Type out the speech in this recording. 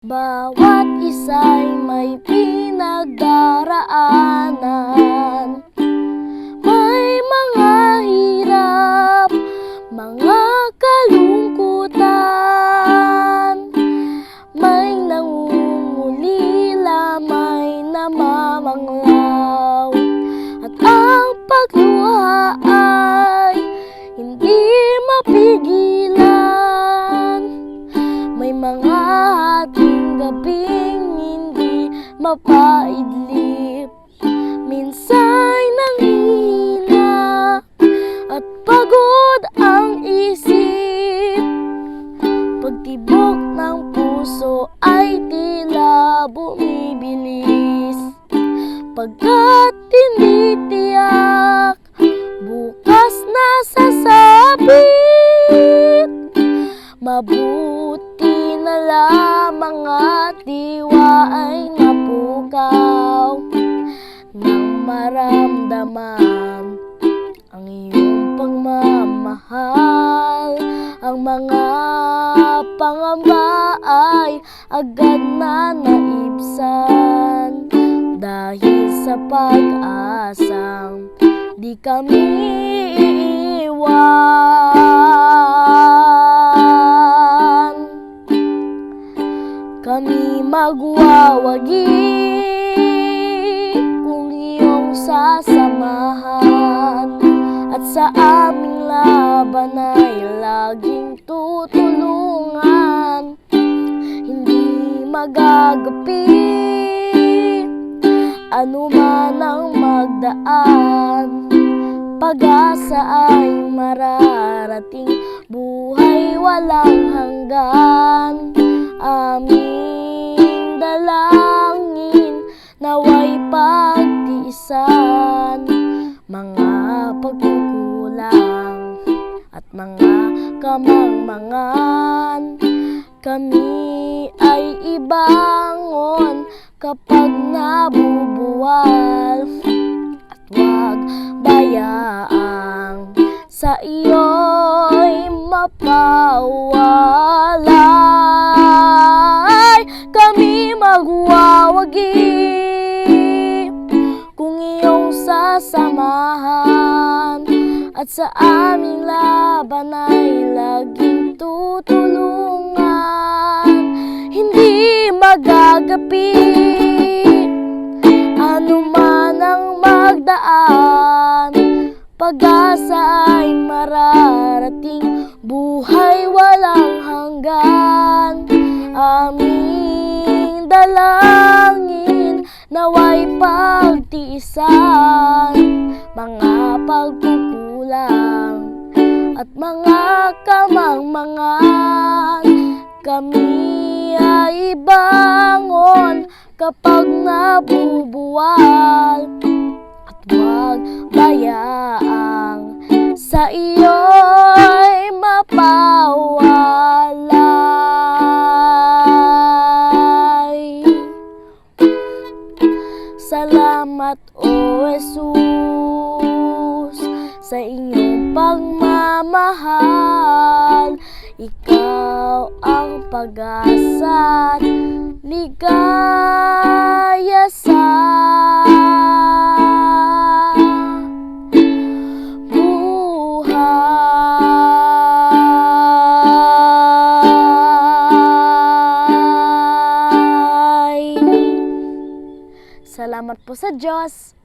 Bawat isa'y may pinagdaraanan, may mga hirap, mga kalungkutan, may nangungulila, may namamanglaw, at ang pagluha ay hindi mapigilan. May mga hating gabing hindi mapaidlip, minsa'y nanghihina at pagod ang isip. Pagtibok ng puso ay tila bumibilis, pagkat tinitiyak bukas na sasabit. Mabuti na lamang at diwa ay napukaw nang maramdaman ang iyong pagmamahal. Ang mga pangamba ay agad na naibsan dahil sa pag-asang di kami iiwan. Kami magwawagi kung iyong sasamahan, at sa aming laban ay laging tutulungan. Hindi magagapi anuman ang magdaan, pag-asa ay mararating, buhay walang hanggan. Aming dalangin naway pagtiisan mga pagkukulang at mga kamangmangan. Kami ay ibangon kapag nabubuwal, at huwag bayaang sa iyo'y mapawalay. Kami magwawagi kung iyong sasamahan, at sa aming laban ay laging tutulungan. Hindi magagapi anuman ang magdaan, pag-asa ay mararating, buhay walang hanggan. Aming dalangin naway pagtiisan mga pagkukulang at mga kamangmangan. Kami ay bangon kapag nabubuwal, at huwag bayaang sa iyo'y mapawalay. Salamat, O Jesus, sa iyong pagmamahal. Ikaw ang pag-asa at ligaya sa buhay. Salamat po sa Diyos.